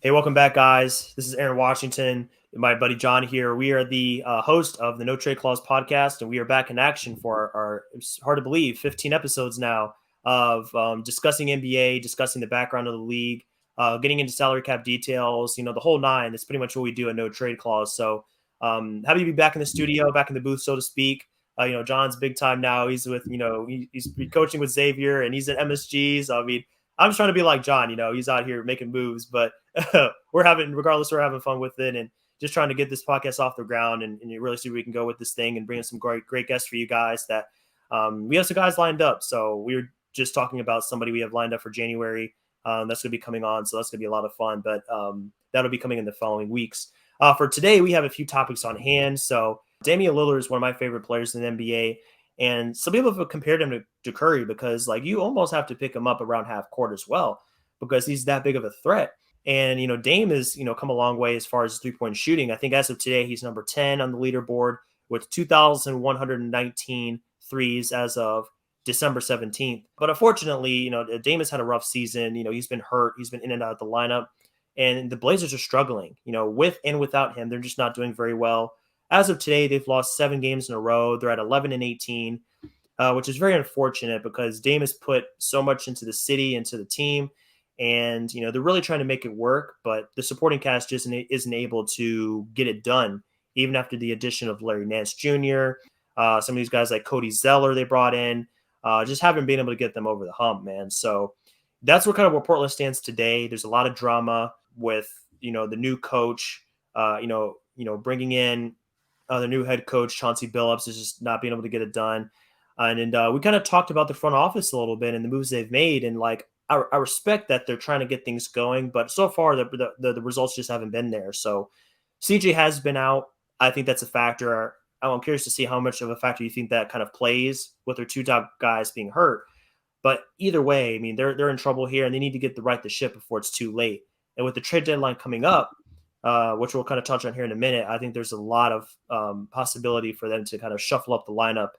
Hey, welcome back, guys. This is Aaron Washington, and my buddy John here. We are the host of the No Trade Clause podcast, and we are back in action for our it's hard to believe, 15 episodes now of discussing NBA, discussing the background of the league, getting into salary cap details, the whole nine. That's pretty much what we do at No Trade Clause. So happy to be back in the studio, back in the booth, so to speak. John's big time now. He's with, he's coaching with Xavier, and he's at MSG. So, I'm just trying to be like John, he's out here making moves, but we're having fun with it and just trying to get this podcast off the ground and really see where we can go with this thing and bring in some great guests for you guys that we have some guys lined up. So we were just talking about somebody we have lined up for January. That's going to be coming on. So that's going to be a lot of fun, but that'll be coming in the following weeks. For today, we have a few topics on hand. So Damian Lillard is one of my favorite players in the NBA. And some people have compared him to Curry because, you almost have to pick him up around half court as well because he's that big of a threat. And, Dame has, come a long way as far as three-point shooting. I think as of today, he's number 10 on the leaderboard with 2,119 threes as of December 17th. But unfortunately, Dame has had a rough season. He's been hurt. He's been in and out of the lineup. And the Blazers are struggling, with and without him. They're just not doing very well. As of today, they've lost 7 games in a row. They're at 11-18, which is very unfortunate because Dame has put so much into the city, into the team, and they're really trying to make it work. But the supporting cast just isn't able to get it done, even after the addition of Larry Nance Jr. Some of these guys like Cody Zeller they brought in, just haven't been able to get them over the hump, man. So that's where Portland stands today. There's a lot of drama with the new coach, bringing in. The new head coach, Chauncey Billups, is just not being able to get it done. And we kind of talked about the front office a little bit and the moves they've made. And I respect that they're trying to get things going, but so far the results just haven't been there. So CJ has been out. I think that's a factor. I'm curious to see how much of a factor you think that kind of plays with their two top guys being hurt. But either way, they're in trouble here and they need to get the ship before it's too late. And with the trade deadline coming up, which we'll kind of touch on here in a minute, I think there's a lot of possibility for them to kind of shuffle up the lineup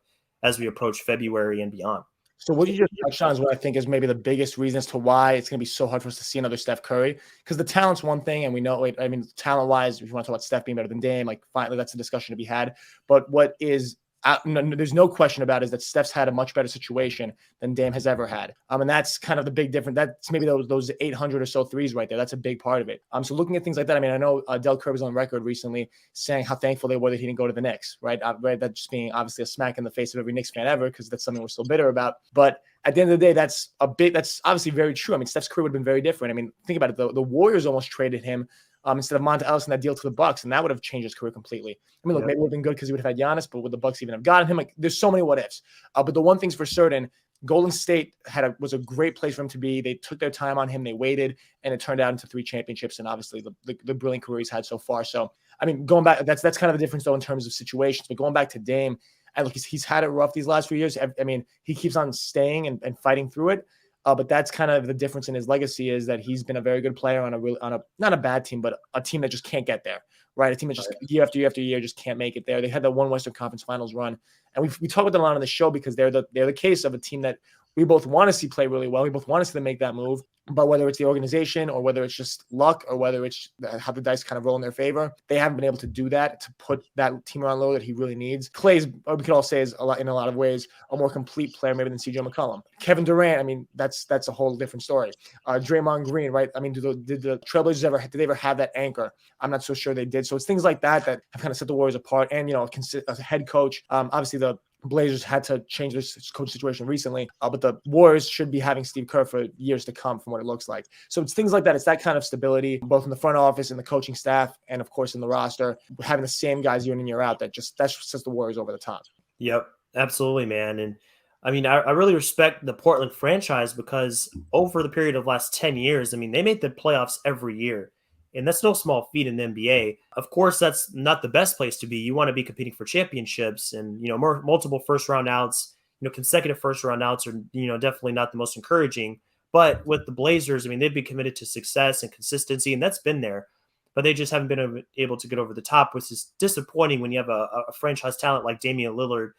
as we approach February and beyond. So what you just touched on is what I think is maybe the biggest reason as to why it's going to be so hard for us to see another Steph Curry, because the talent's one thing, and we know, talent-wise, if you want to talk about Steph being better than Dame, finally that's a discussion to be had. But what is there's no question about is that Steph's had a much better situation than Dame has ever had. And that's kind of the big difference. That's maybe those 800 or so threes right there. That's a big part of it. So looking at things like that, I know Del Curry was on record recently saying how thankful they were that he didn't go to the Knicks, right? That just being obviously a smack in the face of every Knicks fan ever, because that's something we're still bitter about. But at the end of the day, that's obviously very true. Steph's career would have been very different. Think about it. The Warriors almost traded him instead of Monta Ellis in that deal to the Bucks, and that would have changed his career completely. Maybe it would have been good because he would have had Giannis, but would the Bucks even have gotten him? There's so many what ifs. But the one thing's for certain, Golden State was a great place for him to be. They took their time on him, they waited, and it turned out into 3 championships, and obviously the brilliant career he's had so far. So, going back, that's kind of the difference though in terms of situations. But going back to Dame, and look, he's had it rough these last few years. He keeps on staying and fighting through it. But that's kind of the difference in his legacy, is that he's been a very good player on a not a bad team, but a team that just can't get there, right? A team that just year after year after year just can't make it there. They had that one Western Conference Finals run, and we talk about them a lot on the show because they're the case of a team that we both want to see play really well. We both want to see them make that move. But whether it's the organization or whether it's just luck or whether it's how the dice kind of roll in their favor, they haven't been able to do that, to put that team around low that he really needs. Clay's, we could all say, is in a lot of ways a more complete player maybe than CJ McCollum. Kevin Durant, that's a whole different story. Draymond Green, right? Did the Trailblazers did they ever have that anchor? I'm not so sure they did. So it's things like that have kind of set the Warriors apart. And a head coach, obviously the Blazers had to change their coach situation recently, but the Warriors should be having Steve Kerr for years to come from what it looks like. So it's things like that. It's that kind of stability, both in the front office and the coaching staff, and of course in the roster, having the same guys year in and year out. That's just sets the Warriors over the top. Yep, absolutely, man. And I really respect the Portland franchise because over the period of last 10 years, they made the playoffs every year. And that's no small feat in the NBA. Of course, that's not the best place to be. You want to be competing for championships and, multiple first round outs, consecutive first round outs are, definitely not the most encouraging. But with the Blazers, they've been committed to success and consistency, and that's been there. But they just haven't been able to get over the top, which is disappointing when you have a franchise talent like Damian Lillard,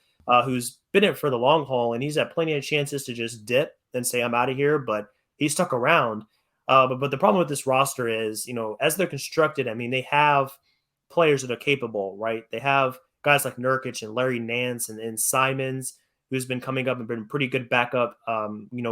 who's been in it for the long haul, and he's had plenty of chances to just dip and say, I'm out of here, but he stuck around. But the problem with this roster is, as they're constructed, I mean, they have players that are capable, right? They have guys like Nurkic and Larry Nance and Simons, who's been coming up and been pretty good backup,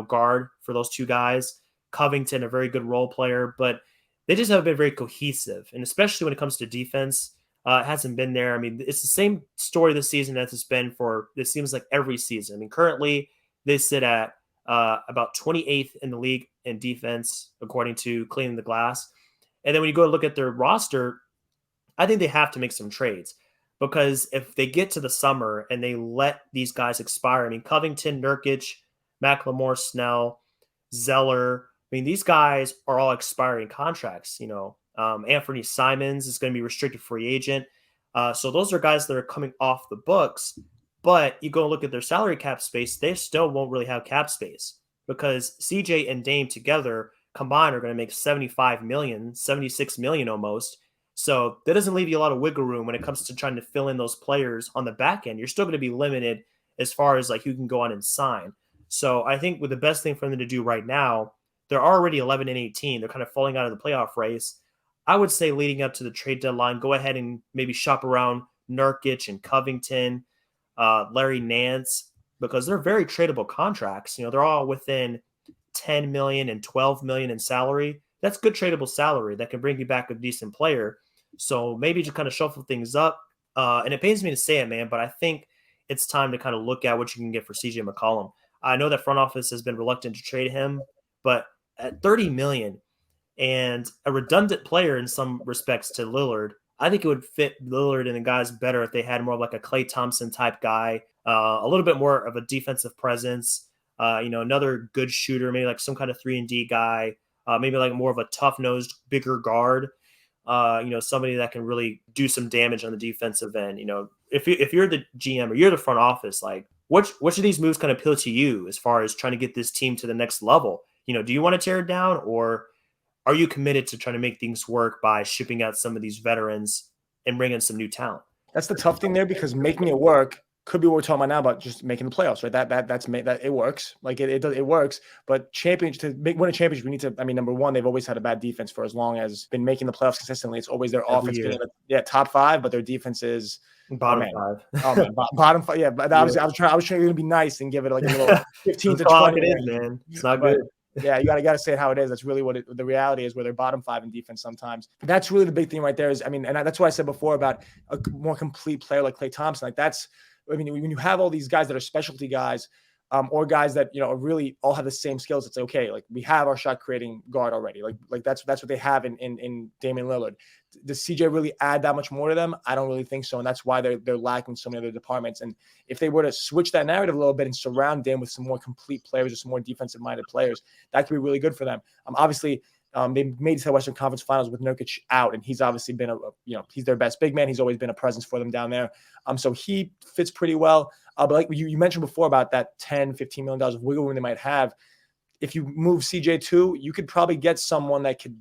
guard for those two guys. Covington, a very good role player, but they just haven't been very cohesive. And especially when it comes to defense, it hasn't been there. I mean, it's the same story this season as it's been for, it seems like every season. I mean, currently they sit at about 28th in the league in defense, according to Cleaning the Glass. And then when you go look at their roster, I think they have to make some trades, because if they get to the summer and they let these guys expire, I mean, Covington, Nurkic, McLemore, Snell, Zeller, I mean, these guys are all expiring contracts. Anthony Simons is going to be restricted free agent. So those are guys that are coming off the books. But you go look at their salary cap space, they still won't really have cap space, because CJ and Dame together combined are going to make 75 million, 76 million almost. So that doesn't leave you a lot of wiggle room when it comes to trying to fill in those players on the back end. You're still going to be limited as far as like who can go on and sign. So I think with the best thing for them to do right now, they're already 11 and 18. They're kind of falling out of the playoff race. I would say leading up to the trade deadline, go ahead and maybe shop around Nurkic and Covington, Larry Nance, because they're very tradable contracts. They're all within 10 million and 12 million in salary. That's good tradable salary that can bring you back a decent player. So maybe just kind of shuffle things up. And it pains me to say it, man, but I think it's time to kind of look at what you can get for CJ McCollum. I know that front office has been reluctant to trade him, but at 30 million and a redundant player in some respects to Lillard, I think it would fit Lillard and the guys better if they had more of like a Klay Thompson type guy, a little bit more of a defensive presence, another good shooter, maybe like some kind of 3-and-D guy, maybe like more of a tough-nosed, bigger guard, somebody that can really do some damage on the defensive end. If you're the GM or you're the front office, like which of these moves kind of appeal to you as far as trying to get this team to the next level? Do you want to tear it down, or are you committed to trying to make things work by shipping out some of these veterans and bringing some new talent? That's the tough thing there, because making it work could be what we're talking about now about just making the playoffs, right? That it works. Like it works. But win a championship, we need to. I mean, number one, they've always had a bad defense for as long as been making the playoffs consistently. It's always their offense getting top 5, but their defense is bottom 5. Oh man, bottom 5. Yeah, but obviously, I was trying to be nice and give it like a little 15 to 20. It is, man. It's not good. Yeah, you got to say it how it is. That's really what the reality is, where they're bottom 5 in defense sometimes. That's really the big thing right there. That's what I said before about a more complete player like Klay Thompson. Like when you have all these guys that are specialty guys, or guys that really all have the same skills, it's okay. Like we have our shot creating guard already. Like that's what they have in Damian Lillard. Does CJ really add that much more to them? I don't really think so, and that's why they're lacking so many other departments. And if they were to switch that narrative a little bit and surround Dame with some more complete players or some more defensive minded players, that could be really good for them. Obviously. They made it to the Western Conference Finals with Nurkic out, and he's obviously been he's their best big man. He's always been a presence for them down there. So he fits pretty well. But like you mentioned before about that $10-15 million of wiggle room they might have, if you move CJ too, you could probably get someone that could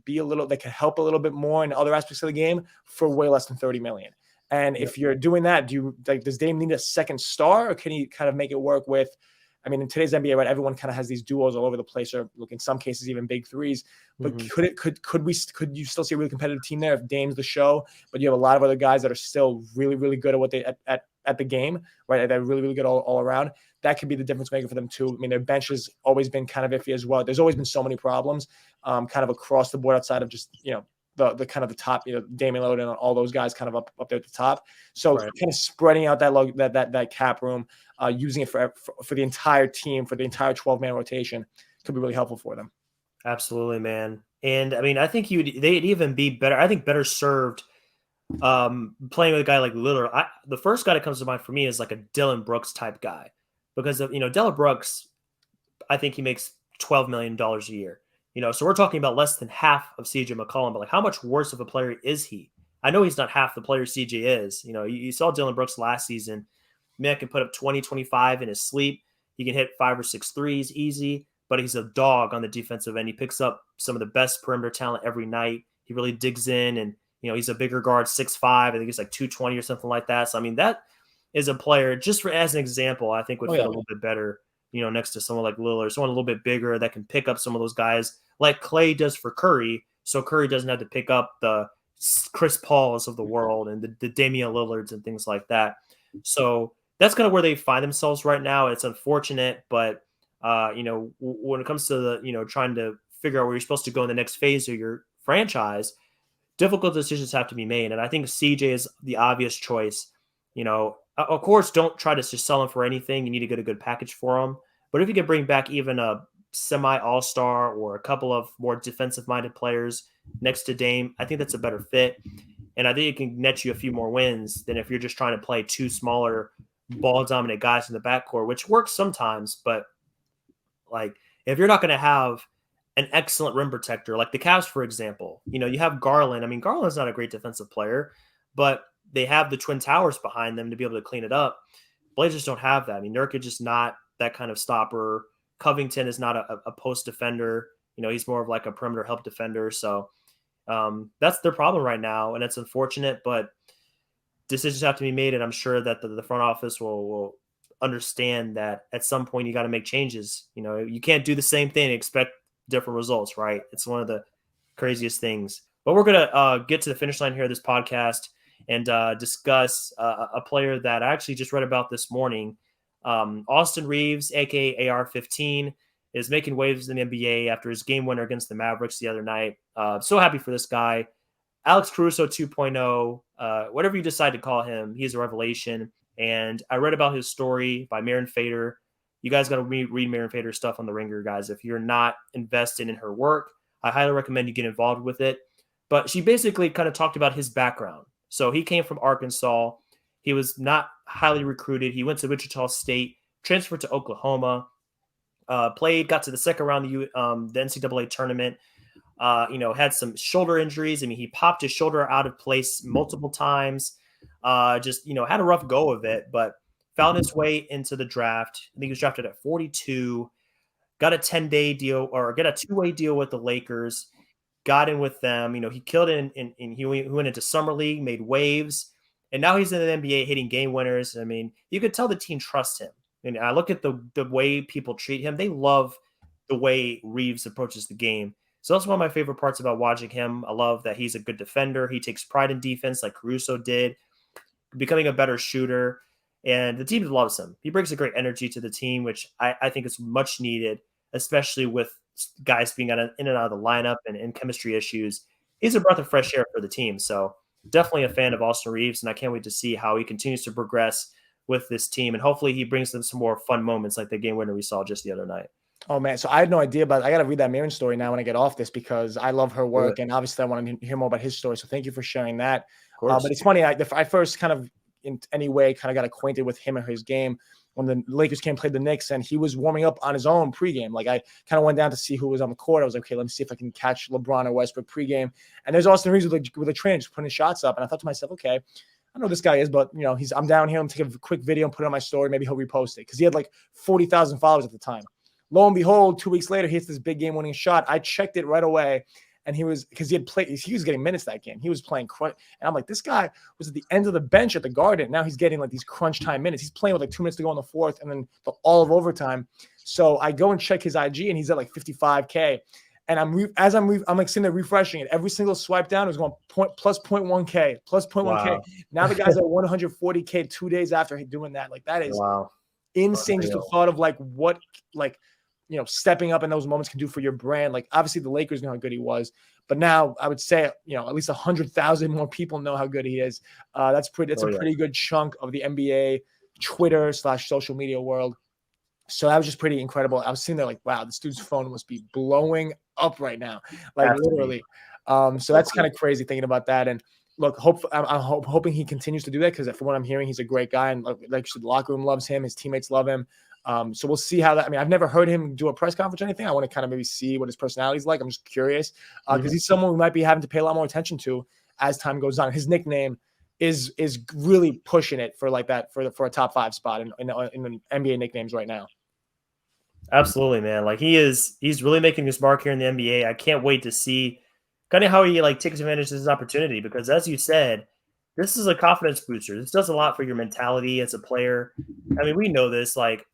help a little bit more in other aspects of the game for way less than $30 million. And if you're doing that, does Dame need a second star, or can he kind of make it work with? I mean, in today's NBA, right, everyone kind of has these duos all over the place, or look, in some cases even big threes. But could you still see a really competitive team there if Dame's the show, but you have a lot of other guys that are still really, really good at what they at the game, right? They're really, really good all around. That could be the difference maker for them too. I mean, their bench has always been kind of iffy as well. There's always been so many problems, kind of across the board outside of just the kind of the top, Damian Lillard and all those guys kind of up there at the top. So kind of spreading out that cap room, using it for the entire team, for the entire 12-man rotation, could be really helpful for them. Absolutely, man. And I mean, I think they'd even be better. I think better served playing with a guy like Lillard. The first guy that comes to mind for me is like a Dylan Brooks type guy, because Dylan Brooks, I think he makes $12 million a year. So we're talking about less than half of CJ McCollum, but like how much worse of a player is he? I know he's not half the player CJ is. You saw Dylan Brooks last season. Man can put up 20, 25 in his sleep. He can hit 5 or 6 threes easy, but he's a dog on the defensive end. He picks up some of the best perimeter talent every night. He really digs in, and he's a bigger guard, 6'5". I think he's like 220 or something like that. So I mean, that is a player, just as an example, I think would fit a little bit better, next to someone like Lillard, someone a little bit bigger that can pick up some of those guys like Clay does for Curry, so Curry doesn't have to pick up the Chris Pauls of the world and the Damian Lillards and things like that. So that's kind of where they find themselves right now. It's unfortunate, but when it comes to the trying to figure out where you're supposed to go in the next phase of your franchise, difficult decisions have to be made. And I think CJ is the obvious choice. Of course, don't try to just sell him for anything. You need to get a good package for him. But if you can bring back even a semi all-star or a couple of more defensive-minded players next to Dame, I think that's a better fit. And I think it can net you a few more wins than if you're just trying to play two smaller ball-dominant guys in the backcourt, which works sometimes. But like, if you're not going to have an excellent rim protector, like the Cavs, for example, you have Garland. I mean, Garland's not a great defensive player, but they have the Twin Towers behind them to be able to clean it up. Blazers don't have that. I mean, Nurkic is not that kind of stopper. Covington is not a post defender. He's more of like a perimeter help defender. So that's their problem right now, and it's unfortunate, but decisions have to be made, and I'm sure that the front office will understand that at some point you got to make changes. You can't do the same thing and expect different results, right? It's one of the craziest things. But we're going to get to the finish line here of this podcast and discuss a player that I actually just read about this morning. Austin Reeves, aka AR-15, is making waves in the NBA after his game winner against the Mavericks the other night. So happy for this guy. Alex Caruso 2.0, whatever you decide to call him, he's a revelation. And I read about his story by Maren Fader. You guys got to read Maren Fader's stuff on The Ringer, guys. If you're not invested in her work, I highly recommend you get involved with it. But she basically kind of talked about his background. So he came from Arkansas. He was not highly recruited. He went to Wichita State, transferred to Oklahoma, got to the second round of the NCAA tournament, had some shoulder injuries. I mean, he popped his shoulder out of place multiple times, had a rough go of it, but found his way into the draft. I think he was drafted at 42, got a 10-day deal or got a 2-way deal with the Lakers, got in with them. He killed it and he went into Summer League, made waves, and now he's in the NBA hitting game winners. I mean, you could tell the team trusts him. And I look at the way people treat him. They love the way Reeves approaches the game. So that's one of my favorite parts about watching him. I love that he's a good defender. He takes pride in defense like Caruso did, becoming a better shooter. And the team loves him. He brings a great energy to the team, which I think is much needed, especially with guys being in and out of the lineup and chemistry issues. He's a breath of fresh air for the team. So definitely a fan of Austin Reeves, and I can't wait to see how he continues to progress with this team. And hopefully he brings them some more fun moments like the game winner we saw just the other night. Oh, man. So I had no idea, but I got to read that Maren story now when I get off this because I love her work. And obviously I want to hear more about his story. So thank you for sharing that. But it's funny. I first kind of in any way kind of got acquainted with him and his game when the Lakers came played the Knicks, and he was warming up on his own pregame. Like I kind of went down to see who was on the court. I was like, okay, let me see if I can catch LeBron or Westbrook pregame. And there's Austin Reeves with a train just putting shots up. And I thought to myself, okay, I know who this guy is, but I'm down here. I'm taking a quick video and put it on my story. Maybe he'll repost it because he had like 40,000 followers at the time. Lo and behold, 2 weeks later, he hits this big game winning shot. I checked it right away. And he was getting minutes that game. He was playing crunch. And I'm like, this guy was at the end of the bench at the Garden. Now he's getting like these crunch time minutes. He's playing with like 2 minutes to go in the fourth and then all of overtime. So I go and check his IG and he's at like 55K. And I'm like sitting there refreshing it. Every single swipe down was going plus 0.1K, plus 0.1K. Wow. Now the guy's at 140K 2 days after doing that. Like that is insane. Just the thought of stepping up in those moments can do for your brand. Like obviously the Lakers know how good he was, but now I would say, at least 100,000 more people know how good he is. That's a pretty good chunk of the NBA Twitter / social media world. So that was just pretty incredible. I was sitting there like, wow, this dude's phone must be blowing up right now. Like literally. So that's kind of crazy thinking about that. And look, I'm hoping he continues to do that because from what I'm hearing, he's a great guy. And like you said, the locker room loves him. His teammates love him. So we'll see how that. I mean, I've never heard him do a press conference or anything. I want to kind of maybe see what his personality is like. I'm just curious because he's someone we might be having to pay a lot more attention to as time goes on. His nickname is really pushing it for like that for a top 5 spot in the NBA nicknames right now. Absolutely, man. Like he's really making his mark here in the NBA. I can't wait to see kind of how he takes advantage of this opportunity because, as you said, this is a confidence booster. This does a lot for your mentality as a player. I mean, we know this. Like,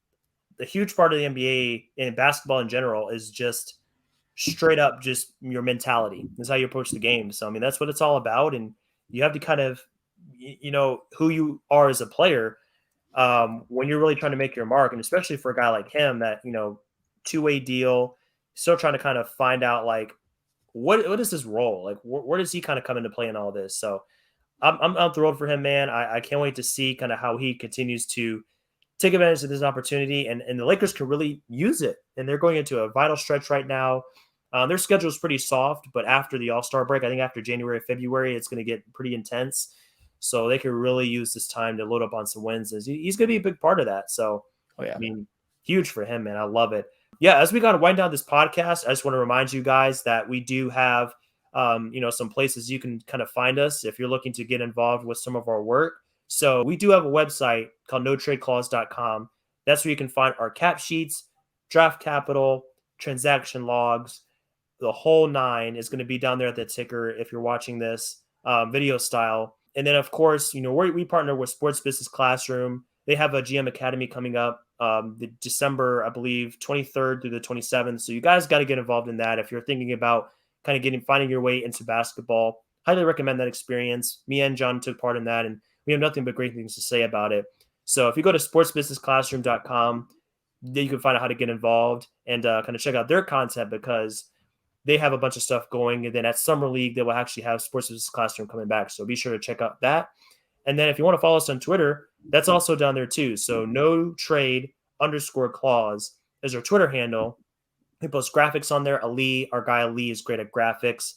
the huge part of the NBA and basketball in general is just straight up just your mentality. That's how you approach the game. So I mean, that's what it's all about, and you have to kind of, who you are as a player when you're really trying to make your mark, and especially for a guy like him that two-way deal, still trying to kind of find out like what is his role, like where does he kind of come into play in all this. So I'm thrilled for him, man. I can't wait to see kind of how he continues to take advantage of this opportunity, and the Lakers can really use it. And they're going into a vital stretch right now. Their schedule is pretty soft, but after the All-Star break, I think after January, February, it's going to get pretty intense. So they can really use this time to load up on some wins. He's going to be a big part of that. So, I mean, huge for him, man. I love it. Yeah, as we got to wind down this podcast, I just want to remind you guys that we do have, some places you can kind of find us if you're looking to get involved with some of our work. So we do have a website called notradeclause.com. That's where you can find our cap sheets, draft capital, transaction logs. The whole nine is going to be down there at the ticker if you're watching this video style. And then, of course, we partner with Sports Business Classroom. They have a GM Academy coming up the December, I believe, 23rd through the 27th. So you guys got to get involved in that if you're thinking about kind of finding your way into basketball. Highly recommend that experience. Me and John took part in that, and we have nothing but great things to say about it. So if you go to sportsbusinessclassroom.com, then you can find out how to get involved and kind of check out their content, because they have a bunch of stuff going. And then at Summer League, they will actually have Sports Business Classroom coming back. So be sure to check out that. And then if you want to follow us on Twitter, that's also down there too. So @NoTrade_clause is our Twitter handle. We post graphics on there. Ali, our guy Ali, is great at graphics.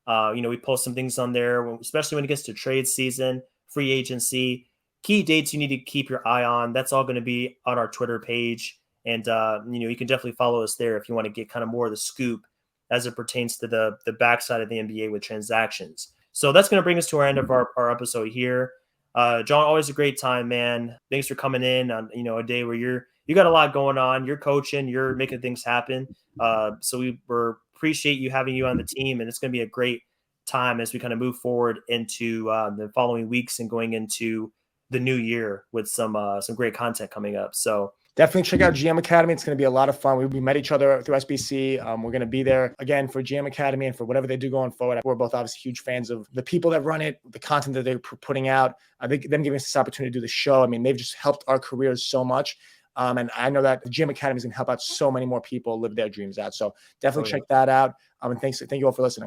We post some things on there, especially when it gets to trade season, free agency, key dates you need to keep your eye on. That's all going to be on our Twitter page. And, you can definitely follow us there if you want to get kind of more of the scoop as it pertains to the backside of the NBA with transactions. So that's going to bring us to our end of our episode here. John, always a great time, man. Thanks for coming in on, a day where you got a lot going on. You're coaching, you're making things happen. So we appreciate you having you on the team, and it's going to be a great time as we kind of move forward into the following weeks and going into the new year with some great content coming up. So definitely check out GM Academy. It's going to be a lot of fun. We met each other through SBC. We're going to be there again for GM Academy and for whatever they do going forward. We're both obviously huge fans of the people that run it, the content that they're putting out. I think them giving us this opportunity to do the show, I mean, they've just helped our careers so much. And I know that the GM Academy is going to help out so many more people live their dreams out. So definitely check that out. And thank you all for listening.